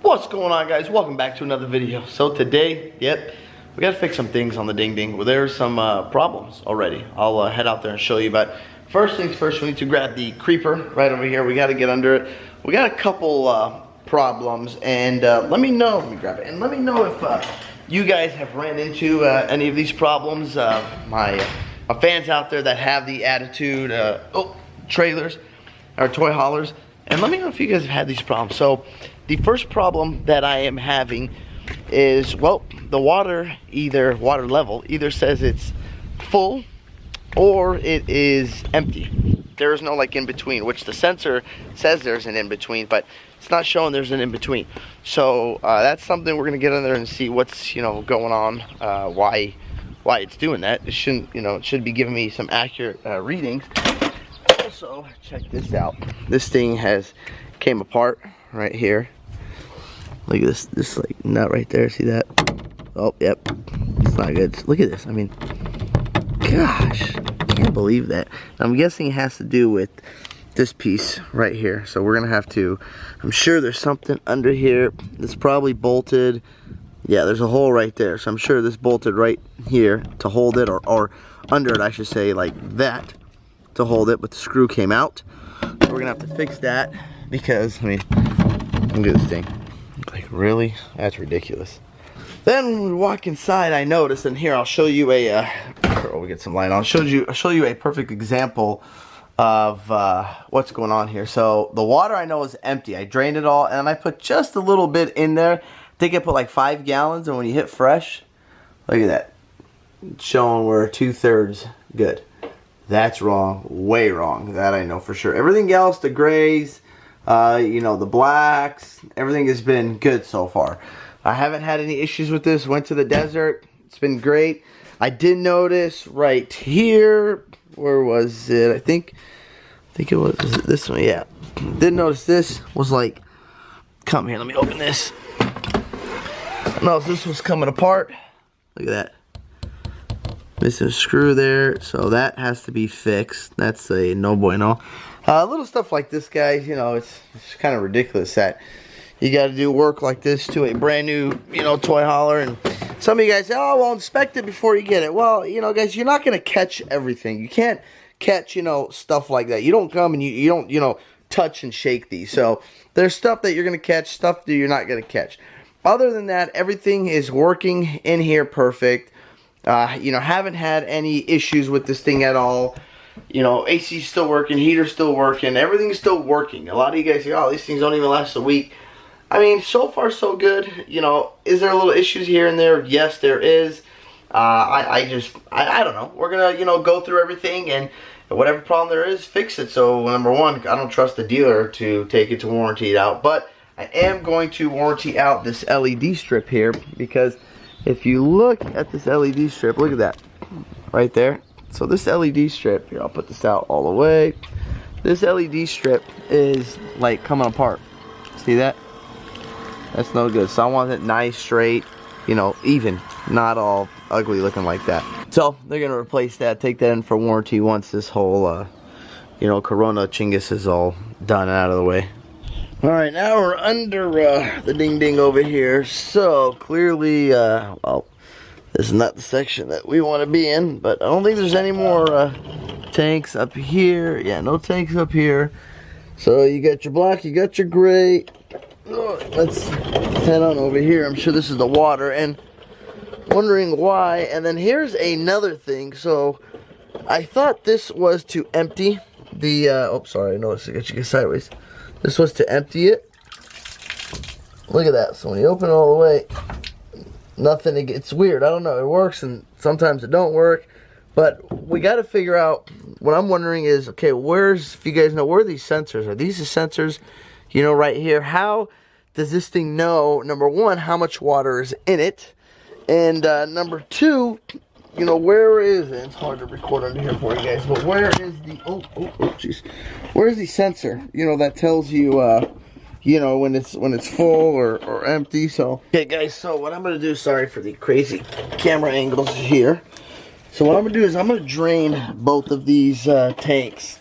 What's going on, guys? Welcome back to another video. So today, we gotta fix some things on the ding ding. Well, there's some problems already. I'll head out there and show you, but first things first, we need to grab the creeper right over here. We gotta get under it. We got a couple problems, and let me know if you guys have ran into any of these problems. My fans out there that have the attitude trailers or toy haulers, and let me know if you guys have had these problems. So the first problem that I am having is, well, the water level either says it's full or it is empty. There is no like in between, which the sensor says there's an in between, but it's not showing there's an in between. So that's something we're gonna get in there and see what's going on, why it's doing that. It shouldn't, it should be giving me some accurate readings. Also, check this out. This thing came apart right here. Look at this like nut right there. See that? Oh, yep. It's not good. Look at this. I mean, gosh, can't believe that. I'm guessing it has to do with this piece right here. So we're gonna have to. I'm sure there's something under here that's probably bolted. Yeah, there's a hole right there. So I'm sure this bolted right here to hold it, or under it, I should say, like that to hold it. But the screw came out. So we're gonna have to fix that because, I mean, look at this thing. Like, really? That's ridiculous. Then when we walk inside, I noticed, and here I'll show you a we get some light on. I'll show you a perfect example of what's going on here. So the water I know is empty. I drained it all, and I put just a little bit in there. I think I put like 5 gallons, and when you hit fresh, look at that. It's showing we're 2/3 good. That's wrong, way wrong. That I know for sure. Everything else, the grays, the blacks, everything has been good so far. I haven't had any issues with this. Went to the desert. It's been great. I did notice right here, where was it? I think it was this one, yeah. Did notice this was like, come here, let me open this. No, this was coming apart. Look at that. Missing a screw there, so that has to be fixed. That's a no bueno. Little stuff like this, guys, it's kind of ridiculous that you got to do work like this to a brand new, toy hauler. And some of you guys say, oh, well, inspect it before you get it. Well, guys, you're not going to catch everything. You can't catch, stuff like that. You don't come and you don't, touch and shake these. So there's stuff that you're going to catch, stuff that you're not going to catch. Other than that, everything is working in here perfect. Haven't had any issues with this thing at all. AC's still working, heater's still working, everything's still working. A lot of you guys say, oh, these things don't even last a week. I mean, so far so good. Is there a little issues here and there? Yes, there is. I don't know. We're gonna, go through everything, and whatever problem there is, fix it. So number one, I don't trust the dealer to take it to warranty it out, but I am going to warranty out this LED strip here, because if you look at this LED strip, look at that right there. So this LED strip, here, I'll put this out all the way. This LED strip is like coming apart. See that? That's no good. So I want it nice, straight, even, not all ugly looking like that. So they're gonna replace that, take that in for warranty once this whole, Corona chingus is all done and out of the way. All right, now we're under the ding ding over here. So clearly, well, this is not the section that we want to be in, but I don't think there's any more tanks up here. Yeah, no tanks up here. So you got your black, you got your gray. Oh, let's head on over here. I'm sure this is the water, and wondering why. And then here's another thing. So I thought this was to empty the, oh, sorry, I noticed I got you sideways. This was to empty it. Look at that. So when you open it all the way, nothing. It's weird. I don't know. It works and sometimes it don't work. But we got to figure out. What I'm wondering is, okay, if you guys know, where are these sensors? Are these the sensors? Right here. How does this thing know? Number one, how much water is in it, and number two, where is it? It's hard to record under here for you guys. But where is the? Jeez. Where's the sensor? That tells you. When it's full or empty. So okay, guys, so what I'm gonna do, sorry for the crazy camera angles here. So what I'm gonna do is I'm gonna drain both of these tanks,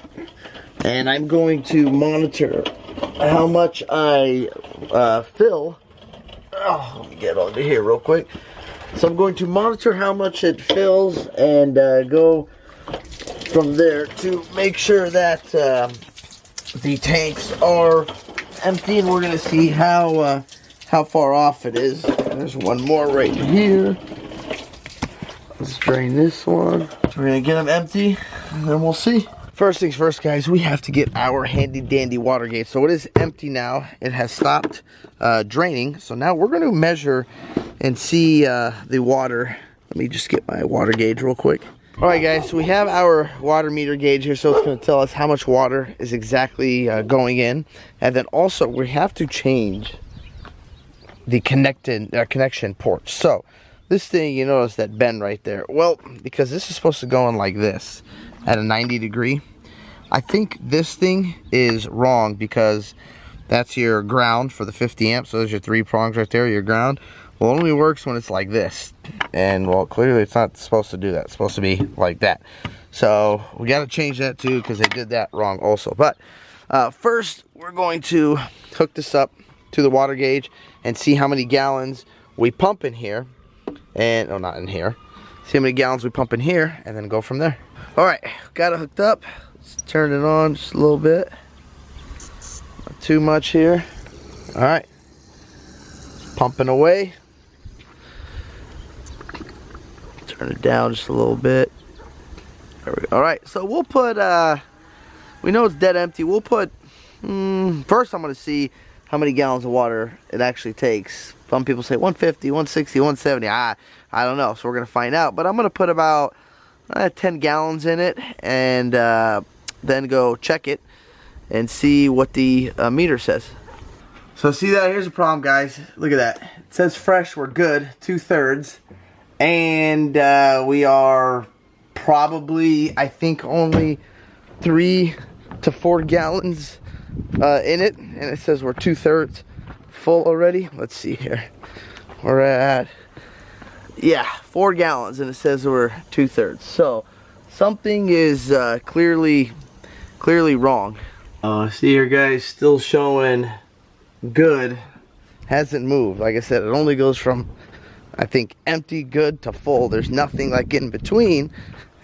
and I'm going to monitor how much I fill Oh, let me get over here real quick. So I'm going to monitor how much it fills and go from there to make sure that the tanks are empty, and we're going to see how far off it is. There's one more right here. Let's drain this one. We're going to get them empty, and then we'll see. First things first, guys, we have to get our handy dandy water gauge. So it is empty now. It has stopped draining. So now we're going to measure and see the water. Let me just get my water gauge real quick. All right, guys, so we have our water meter gauge here, so it's going to tell us how much water is exactly going in. And then also we have to change the connection port. So this thing, you notice that bend right there. Well, because this is supposed to go in like this at a 90 degree. I think this thing is wrong because that's your ground for the 50 amps. So there's your 3 prongs right there, your ground. Well, it only works when it's like this. And well, clearly it's not supposed to do that. It's supposed to be like that. So we got to change that too, because they did that wrong also. But first, we're going to hook this up to the water gauge and see how many gallons we pump in here. And, oh, not in here. See how many gallons we pump in here, and then go from there. All right, got it hooked up. Let's turn it on just a little bit. Not too much here. All right, it's pumping away. Turn it down just a little bit. There we go. All right, so we'll put, we know it's dead empty. We'll put, first I'm gonna see how many gallons of water it actually takes. Some people say 150, 160, 170. I don't know, so we're gonna find out. But I'm gonna put about 10 gallons in it, and then go check it and see what the meter says. So see that? Here's the problem, guys. Look at that. It says fresh. We're good, 2/3, and we are probably, I think, only 3 to 4 gallons in it, and it says we're 2/3 full already. Let's see here. We're at, yeah, 4 gallons, and it says we're 2/3. So something is clearly wrong. See here, guys, still showing good. Hasn't moved. Like I said, it only goes from, I think, empty good to full. There's nothing like in between,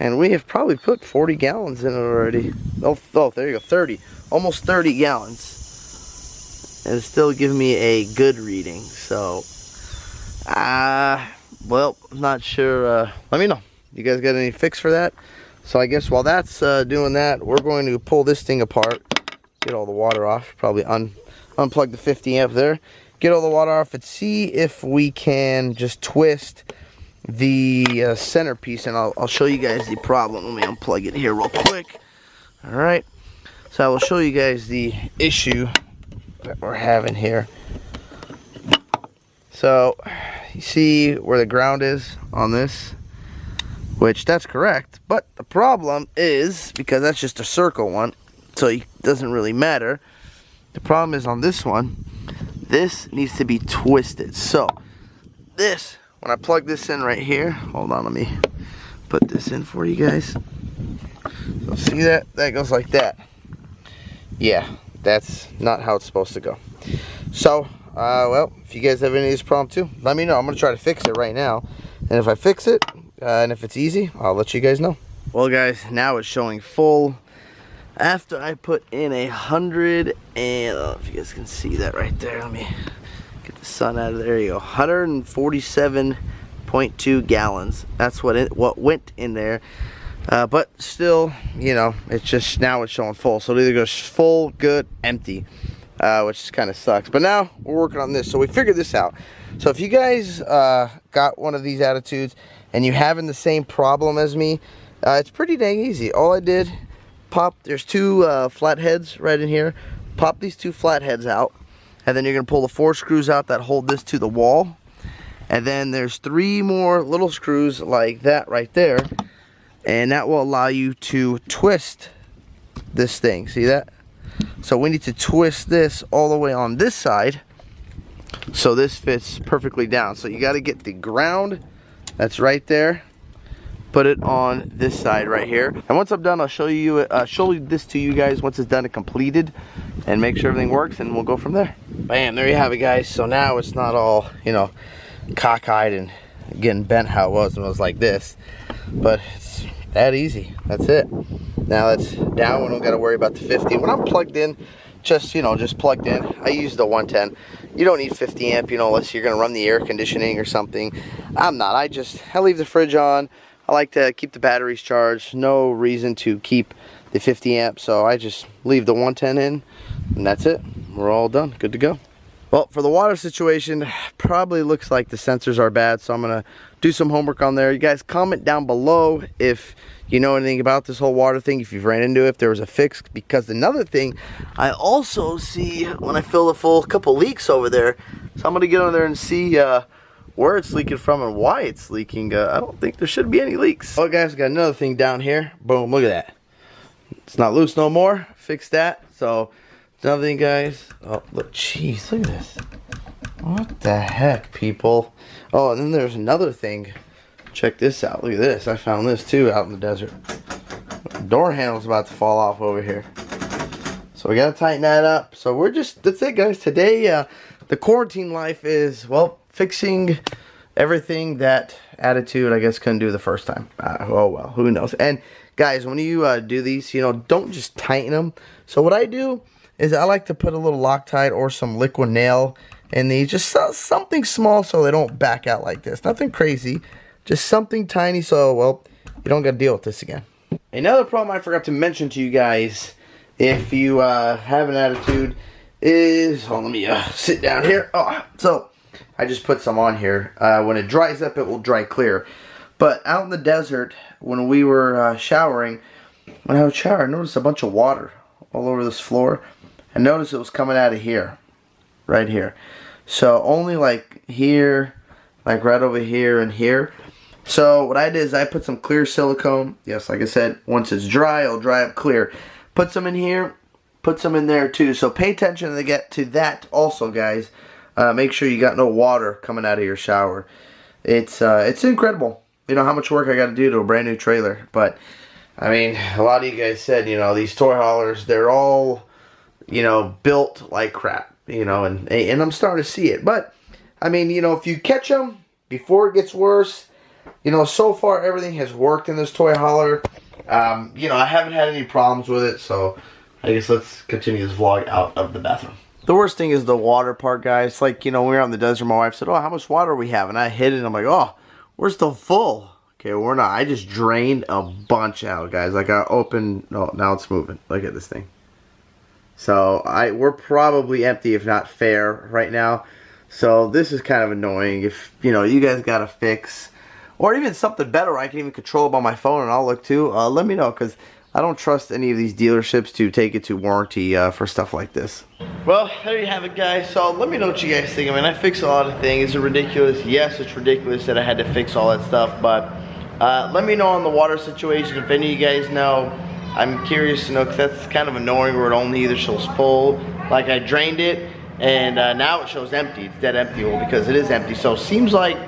and we have probably put 40 gallons in it already. Oh, there you go, 30, almost 30 gallons. And it's still giving me a good reading. So well, I'm not sure. Let me know. You guys got any fix for that? So I guess while that's doing that, we're going to pull this thing apart, get all the water off, probably unplug the 50 amp there, get all the water off, and see if we can just twist the centerpiece. And I'll show you guys the problem. Let me unplug it here real quick. All right. So I will show you guys the issue that we're having here. So you see where the ground is on this, which that's correct, but the problem is, because that's just a circle one, so it doesn't really matter. The problem is on this one, this needs to be twisted. So this, when I plug this in right here, hold on, let me put this in for you guys. So see that goes like that. Yeah, that's not how it's supposed to go. So well, if you guys have any of this problem too, let me know. I'm gonna try to fix it right now, and if I fix it, and if it's easy, I'll let you guys know. Well, guys, now it's showing full after I put in 100, and I don't know if you guys can see that right there. Let me get the sun out of there. There you go. 147.2 gallons. That's what went in there. But still, you know, it's just, now it's showing full. So it either goes full, good, empty, which kind of sucks. But now we're working on this, so we figured this out. So if you guys got one of these attitudes and you're having the same problem as me, it's pretty dang easy. All I did, there's 2 flat heads right in here. Pop these 2 flat heads out, and then you're gonna pull the 4 screws out that hold this to the wall. And then there's 3 more little screws like that right there, and that will allow you to twist this thing. See that? So we need to twist this all the way on this side so this fits perfectly down. So you got to get the ground that's right there, put it on this side right here, and once I'm done, I'll show you this to you guys once it's done and completed. and make sure everything works, and we'll go from there. Bam, there you have it, guys. So now it's not all, you know, cockeyed and getting bent how it was when it was like this, but it's that easy. That's it. Now it's down. We don't got to worry about the 50. When I'm plugged in, just, you know, just plugged in, I use the 110. You don't need 50 amp, you know, unless you're going to run the air conditioning or something. I'm not. I leave the fridge on. I like to keep the batteries charged. No reason to keep the 50 amp, so I just leave the 110 in, and that's it. We're all done. Good to go. Well, for the water situation, probably looks like the sensors are bad, so I'm gonna do some homework on there. You guys comment down below if you know anything about this whole water thing, if you've ran into it, if there was a fix, because another thing, I also see when I fill the full couple leaks over there, so I'm gonna get on there and see where it's leaking from and why it's leaking. I don't think there should be any leaks. Oh guys, got another thing down here. Boom, look at that. It's not loose no more. Fix that. So another thing, guys. Oh, look, jeez, look at this. What the heck, people? Oh, and then there's another thing. Check this out. Look at this. I found this too out in the desert. Door handle's about to fall off over here. So we gotta tighten that up. So we're just, that's it, guys. Today, the quarantine life is, well, fixing everything that Attitude, I guess, couldn't do the first time. Oh well, who knows? And guys, when you do these, you know, don't just tighten them. So what I do is I like to put a little Loctite or some liquid nail in these, just something small so they don't back out like this. Nothing crazy, just something tiny so, well, you don't got to deal with this again. Another problem I forgot to mention to you guys, if you have an Attitude, is, let me sit down here. Oh, so I just put some on here. When it dries up, it will dry clear. But out in the desert, when we were showering, when I was showering, I noticed a bunch of water all over this floor. I noticed it was coming out of here, right here. So only like here, like right over here and here. So what I did is I put some clear silicone. Yes, like I said, once it's dry, it'll dry up clear. Put some in here, put some in there too. So pay attention to that also, guys. Make sure you got no water coming out of your shower. It's incredible, you know, how much work I got to do to a brand new trailer. But I mean, a lot of you guys said, you know, these toy haulers, they're all, you know, built like crap, you know, and I'm starting to see it. But I mean, you know, if you catch them before it gets worse, you know, so far everything has worked in this toy hauler. You know, I haven't had any problems with it, so I guess let's continue this vlog out of the bathroom. The worst thing is the water part, guys. Like, you know, when we were out in the desert, my wife said, oh, how much water we have? And I hit it, and I'm like, oh, we're still full. Okay, we're not. I just drained a bunch out, guys. Like, I opened, no, now it's moving. Look at this thing. So, we're probably empty, if not fair, right now. So, this is kind of annoying. If, you know, you guys got a fix, or even something better, I can even control it on my phone, and I'll look too. Let me know, because I don't trust any of these dealerships to take it to warranty for stuff like this. Well, there you have it, guys. So let me know what you guys think. I mean, I fixed a lot of things. Is it ridiculous? Yes, it's ridiculous that I had to fix all that stuff. But let me know on the water situation. If any of you guys know, I'm curious to know, because that's kind of annoying where it only either shows full, like I drained it, and now it shows empty. It's dead empty, well, because it is empty. So it seems like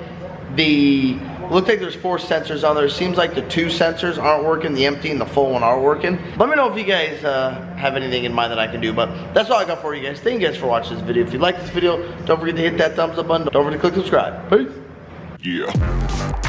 looks like there's 4 sensors on there. It seems like the 2 sensors aren't working, the empty and the full one are working. Let me know if you guys have anything in mind that I can do, but that's all I got for you guys. Thank you guys for watching this video. If you like this video, don't forget to hit that thumbs up button. Don't forget to click subscribe. Peace. Yeah.